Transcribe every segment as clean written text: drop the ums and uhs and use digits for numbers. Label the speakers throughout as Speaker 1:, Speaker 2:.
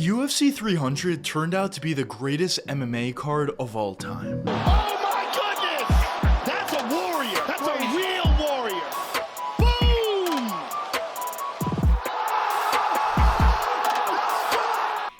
Speaker 1: UFC 300 turned out to be the greatest MMA card of all time.
Speaker 2: Oh my goodness! That's a warrior! That's a real warrior! Boom!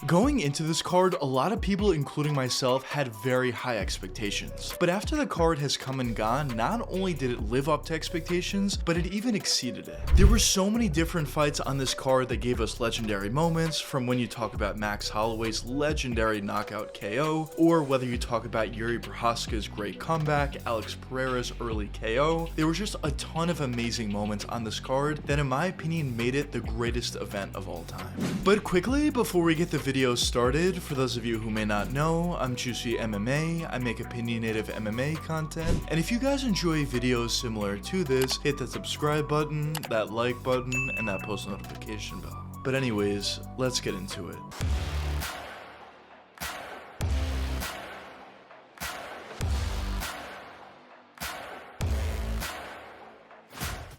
Speaker 1: Going into this card, a lot of people, including myself, had very high expectations. But after the card has come and gone, not only did it live up to expectations, but it even exceeded it. There were so many different fights on this card that gave us legendary moments, from when you talk about Max Holloway's legendary knockout KO, or whether you talk about Yuri Prochazka's great comeback, Alex Pereira's early KO. There were just a ton of amazing moments on this card that, in my opinion, made it the greatest event of all time. But quickly, before we get the video started, for those of you who may not know, I'm Juicy MMA. I make opinionative MMA content, and if you guys enjoy videos similar to this, hit that subscribe button, that like button, and that post notification bell. But anyways, let's get into it.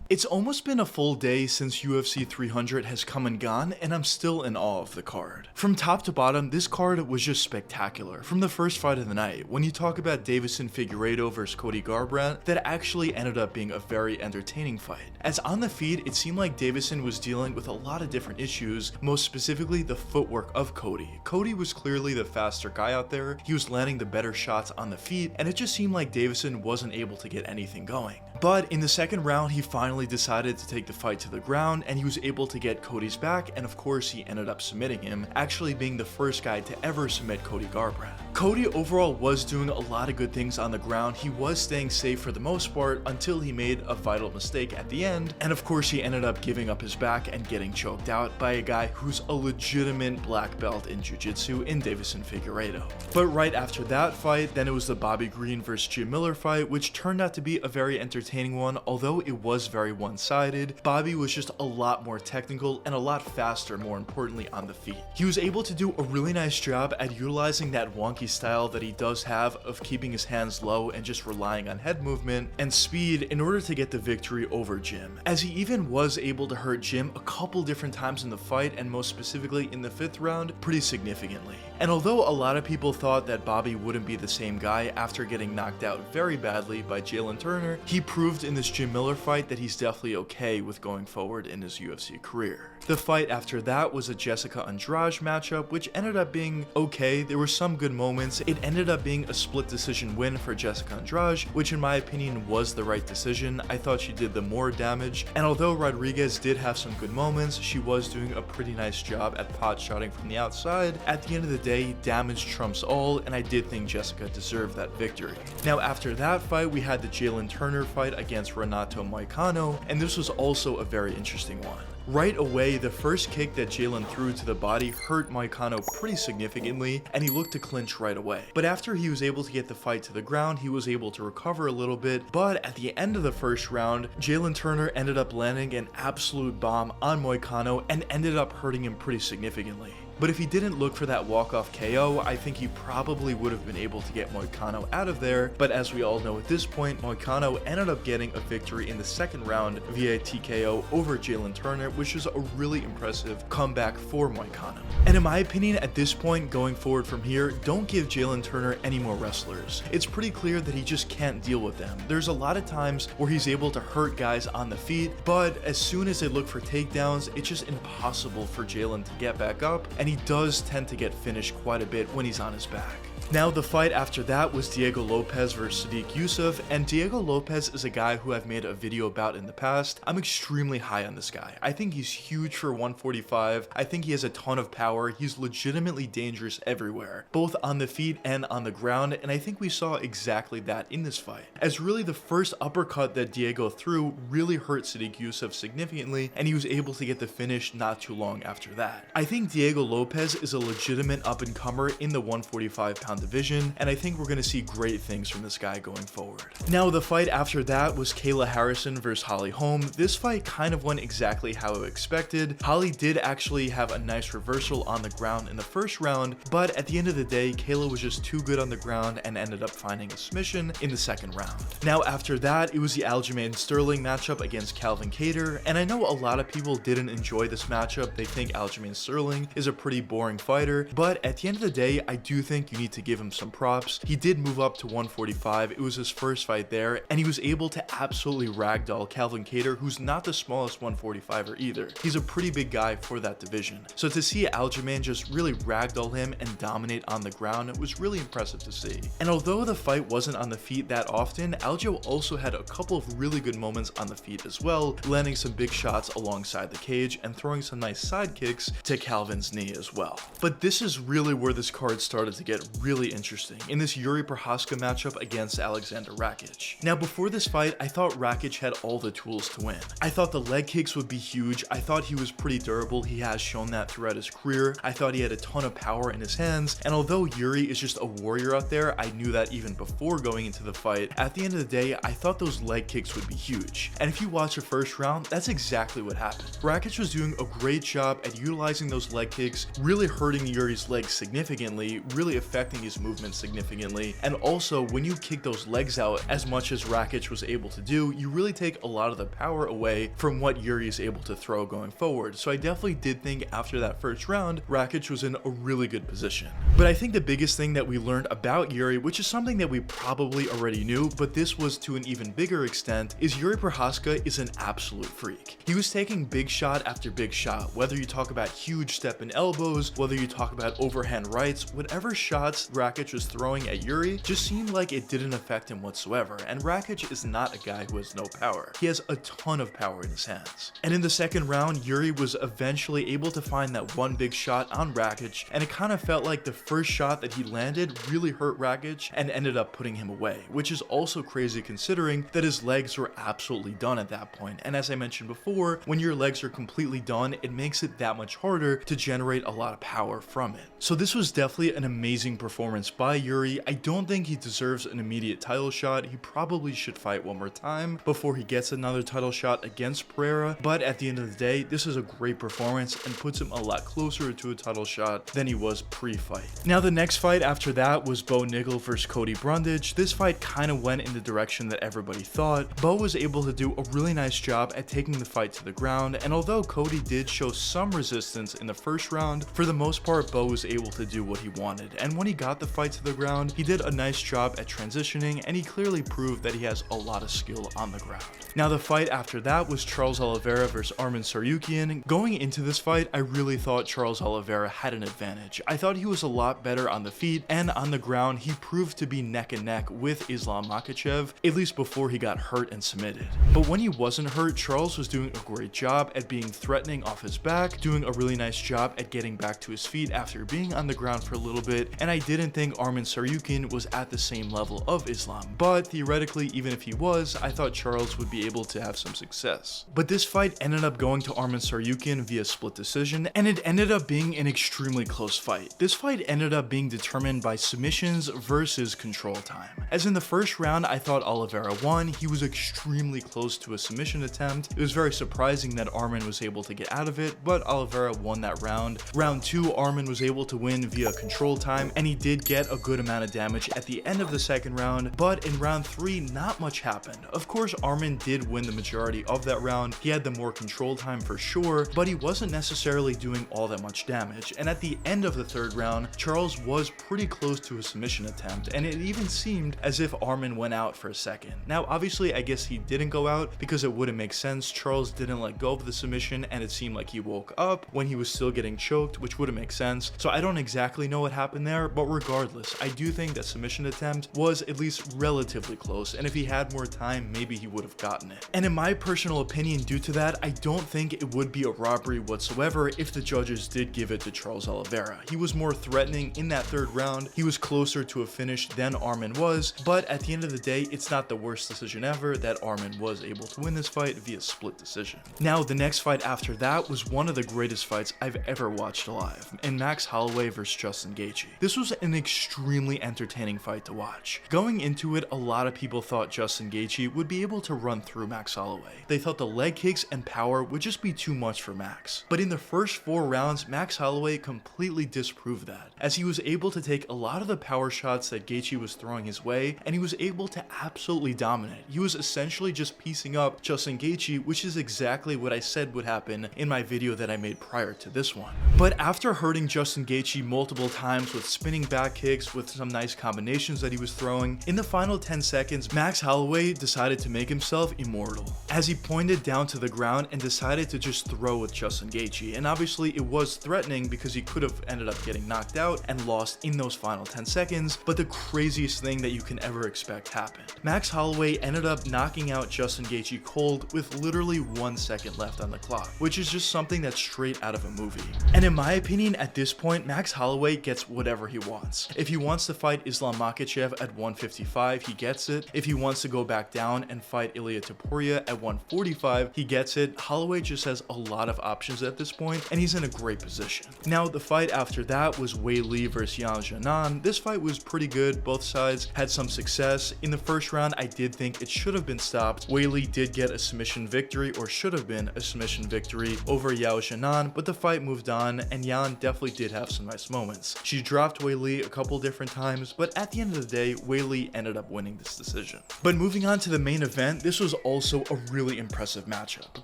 Speaker 1: It's almost been a full day since UFC 300 has come and gone, and I'm still in awe of the card. From top to bottom, this card was just spectacular. From the first fight of the night, when you talk about Deiveson Figueiredo versus Cody Garbrandt, that actually ended up being a very entertaining fight. As on the feed, it seemed like Deiveson was dealing with a lot of different issues, most specifically the footwork of Cody. Cody was clearly the faster guy out there, he was landing the better shots on the feet, and it just seemed like Deiveson wasn't able to get anything going. But in the second round, he finally decided to take the fight to the ground, and he was able to get Cody's back, and of course he ended up submitting him, actually being the first guy to ever submit Cody Garbrandt. Cody overall was doing a lot of good things on the ground. He was staying safe for the most part until he made a vital mistake at the end, and of course he ended up giving up his back and getting choked out by a guy who's a legitimate black belt in jiu-jitsu in Deiveson Figueiredo. But right after that fight, then it was the Bobby Green versus Jim Miller fight, which turned out to be a very entertaining one, although it was very one-sided. Bobby was just a lot more technical and a lot faster, more importantly, on the feet. He was able to do a really nice job at utilizing that wonky style that he does have of keeping his hands low and just relying on head movement and speed in order to get the victory over Jim, as he even was able to hurt Jim a couple different times in the fight, and most specifically in the 5th round, pretty significantly. And although a lot of people thought that Bobby wouldn't be the same guy after getting knocked out very badly by Jalen Turner, he proved in this Jim Miller fight that he's definitely okay with going forward in his UFC career. The fight after that was a Jessica Andrade matchup, which ended up being okay. There were some good moments. It ended up being a split decision win for Jessica Andrade, which in my opinion was the right decision. I thought she did the more damage, and although Rodriguez did have some good moments, she was doing a pretty nice job at pot shotting from the outside. At the end of the day, damage trumps all, and I did think Jessica deserved that victory. Now after that fight, we had the Jalen Turner fight against Renato Moicano, and this was also a very interesting one. Right away, the first kick that Jalen threw to the body hurt Moicano pretty significantly, and he looked to clinch right away. But after he was able to get the fight to the ground, he was able to recover a little bit, but at the end of the first round, Jalen Turner ended up landing an absolute bomb on Moicano and ended up hurting him pretty significantly. But if he didn't look for that walk-off KO, I think he probably would have been able to get Moicano out of there. But as we all know at this point, Moicano ended up getting a victory in the second round via TKO over Jalen Turner, which was a really impressive comeback for Moicano. And in my opinion, at this point, going forward from here, don't give Jalen Turner any more wrestlers. It's pretty clear that he just can't deal with them. There's a lot of times where he's able to hurt guys on the feet, but as soon as they look for takedowns, it's just impossible for Jalen to get back up, and he does tend to get finished quite a bit when he's on his back. Now the fight after that was Diego Lopez versus Yusuff, and Diego Lopez is a guy who I've made a video about in the past. I'm extremely high on this guy. I think he's huge for 145. I think he has a ton of power. He's legitimately dangerous everywhere, both on the feet and on the ground, and I think we saw exactly that in this fight, as really the first uppercut that Diego threw really hurt Yusuff significantly, and he was able to get the finish not too long after that. I think Diego Lopez is a legitimate up-and-comer in the 145-pound pound division, and I think we're going to see great things from this guy going forward. Now, the fight after that was Kayla Harrison versus Holly Holm. This fight kind of went exactly how I expected. Holly did actually have a nice reversal on the ground in the first round, but at the end of the day, Kayla was just too good on the ground and ended up finding a submission in the second round. Now, after that, it was the Aljamain Sterling matchup against Calvin Kattar, and I know a lot of people didn't enjoy this matchup. They think Aljamain Sterling is a pretty boring fighter, but at the end of the day, I do think you need to give him some props. He did move up to 145. It was his first fight there, and he was able to absolutely ragdoll Calvin Kattar, who's not the smallest 145er either. He's a pretty big guy for that division. So to see Aljamain just really ragdoll him and dominate on the ground, it was really impressive to see. And although the fight wasn't on the feet that often, Aljo also had a couple of really good moments on the feet as well, landing some big shots alongside the cage and throwing some nice side kicks to Calvin's knee as well. But this is really where this card started to get really interesting, in this Yuri Prochazka matchup against Alexander Rakic. Now, before this fight, I thought Rakic had all the tools to win. I thought the leg kicks would be huge. I thought he was pretty durable. He has shown that throughout his career. I thought he had a ton of power in his hands, and although Yuri is just a warrior out there, I knew that even before going into the fight. At the end of the day, I thought those leg kicks would be huge. And if you watch the first round, that's exactly what happened. Rakic was doing a great job at utilizing those leg kicks, really hurting Yuri's legs significantly, really affecting his movement significantly. And also, when you kick those legs out as much as Rakic was able to do, you really take a lot of the power away from what Yuri is able to throw going forward. So I definitely did think after that first round, Rakic was in a really good position. But I think the biggest thing that we learned about Yuri, which is something that we probably already knew, but this was to an even bigger extent, is Yuri Prochazka is an absolute freak. He was taking big shot after big shot, whether you talk about huge step and elbows, whether you talk about overhand rights, whatever shots Rakic was throwing at Yuri just seemed like it didn't affect him whatsoever. And Rakic is not a guy who has no power. He has a ton of power in his hands. And in the second round, Yuri was eventually able to find that one big shot on Rakic, and it kind of felt like the first shot that he landed really hurt Rakic and ended up putting him away, which is also crazy considering that his legs were absolutely done at that point. And as I mentioned before, when your legs are completely done, it makes it that much harder to generate a lot of power from it. So this was definitely an amazing performance by Yuri. I don't think he deserves an immediate title shot. He probably should fight one more time before he gets another title shot against Pereira, but at the end of the day, this is a great performance and puts him a lot closer to a title shot than he was pre-fight. Now, the next fight after that was Bo Nickal versus Cody Brundage. This fight kind of went in the direction that everybody thought. Bo was able to do a really nice job at taking the fight to the ground, and although Cody did show some resistance in the first round, for the most part, Bo was able to do what he wanted. And when he got the fight to the ground, he did a nice job at transitioning, and he clearly proved that he has a lot of skill on the ground. Now, the fight after that was Charles Oliveira versus Arman Tsarukyan. Going into this fight, I really thought Charles Oliveira had an advantage. I thought he was a lot better on the feet, and on the ground, he proved to be neck and neck with Islam Makhachev, at least before he got hurt and submitted. But when he wasn't hurt, Charles was doing a great job at being threatening off his back, doing a really nice job at getting back to his feet after being on the ground for a little bit, and I didn't think Arman Tsarukyan was at the same level of Islam, but theoretically, even if he was, I thought Charles would be able to have some success. But this fight ended up going to Arman Tsarukyan via split decision, and it ended up being an extremely close fight. This fight ended up being determined by submissions versus control time. As in the first round, I thought Oliveira won. He was extremely close to a submission attempt. It was very surprising that Arman was able to get out of it, but Oliveira won that round. Round 2, Arman was able to win via control time, and he did get a good amount of damage at the end of the second round, but in round 3, not much happened. Of course, Arman did win the majority of that round. He had the more control time for sure, but he wasn't necessarily doing all that much damage. And at the end of the third round, Charles was pretty close to a submission attempt, and it even seemed as if Arman went out for a second. Now, obviously, I guess he didn't go out because it wouldn't make sense. Charles didn't let go of the submission, and it seemed like he woke up when he was still getting choked, which wouldn't make sense. So I don't exactly know what happened there, but regardless, I do think that submission attempt was at least relatively close, and if he had more time, maybe he would have gotten it. And in my personal opinion, due to that, I don't think it would be a robbery whatsoever if the judges did give it to Charles Oliveira. He was more threatening in that third round. He was closer to a finish than Arman was, but at the end of the day, it's not the worst decision ever that Arman was able to win this fight via split decision. Now, the next fight after that was one of the greatest fights I've ever watched live, in Max Holloway versus Justin Gaethje. This was an extremely entertaining fight to watch. Going into it, a lot of people thought Justin Gaethje would be able to run through Max Holloway. They thought the leg kicks and power would just be too much for Max. But in the first 4 rounds, Max Holloway completely disproved that, as he was able to take a lot of the power shots that Gaethje was throwing his way, and he was able to absolutely dominate. He was essentially just piecing up Justin Gaethje, which is exactly what I said would happen in my video that I made prior to this one. But after hurting Justin Gaethje multiple times with spinning back kicks with some nice combinations that he was throwing, in the final 10 seconds, Max Holloway decided to make himself immortal, as he pointed down to the ground and decided to just throw with Justin Gaethje. And obviously it was threatening because he could have ended up getting knocked out and lost in those final 10 seconds, but the craziest thing that you can ever expect happened. Max Holloway ended up knocking out Justin Gaethje cold with literally 1 second left on the clock, which is just something that's straight out of a movie. And in my opinion, at this point, Max Holloway gets whatever he wants. If he wants to fight Islam Makhachev at 155, he gets it. If he wants to go back down and fight Ilia Topuria at 145, he gets it. Holloway just has a lot of options at this point, and he's in a great position. Now, the fight after that was Weili versus Yan Xiaonan. This fight was pretty good. Both sides had some success. In the first round, I did think it should have been stopped. Weili did get a submission victory, or should have been a submission victory, over Yao Xiaonan, but the fight moved on, and Yan definitely did have some nice moments. She dropped Weili a couple different times, but at the end of the day, Weili ended up winning this decision. But moving on to the main event, this was also a really impressive matchup.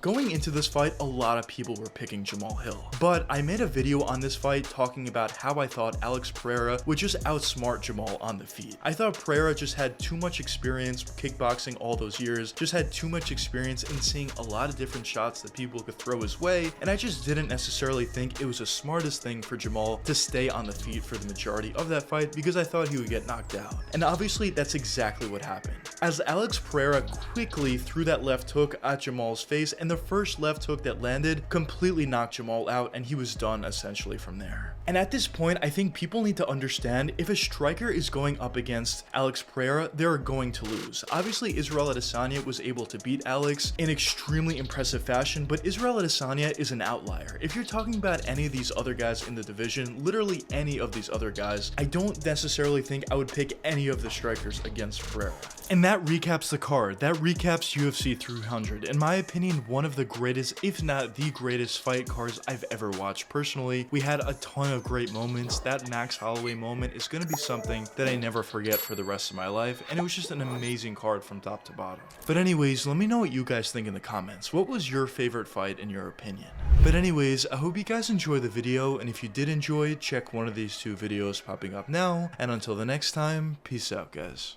Speaker 1: Going into this fight, a lot of people were picking Jamal Hill, but I made a video on this fight talking about how I thought Alex Pereira would just outsmart Jamal on the feet. I thought Pereira just had too much experience kickboxing all those years, just had too much experience in seeing a lot of different shots that people could throw his way, and I just didn't necessarily think it was the smartest thing for Jamal to stay on the feet for the majority of that fight, because I thought he would get knocked out. And obviously that's exactly what happened, as Alex Pereira quickly threw that left hook at Jamal's face, and the first left hook that landed completely knocked Jamal out, and he was done essentially from there. And at this point, I think people need to understand, if a striker is going up against Alex Pereira, they're going to lose. Obviously, Israel Adesanya was able to beat Alex in extremely impressive fashion, but Israel Adesanya is an outlier. If you're talking about any of these other guys in the division, literally any of these other guys, I don't necessarily think I would pick any of the strikers against Pereira. And that recaps the card. That recaps UFC 300. In my opinion, one of the greatest, if not the greatest fight cards I've ever watched personally. We had a ton of great moments. That Max Holloway moment is going to be something that I never forget for the rest of my life, and it was just an amazing card from top to bottom. But anyways, let me know what you guys think in the comments. What was your favorite fight in your opinion? But anyways, I hope you guys enjoyed the video, and if you did enjoy, check one of these 2 videos popping up now, and until the next time, peace out guys.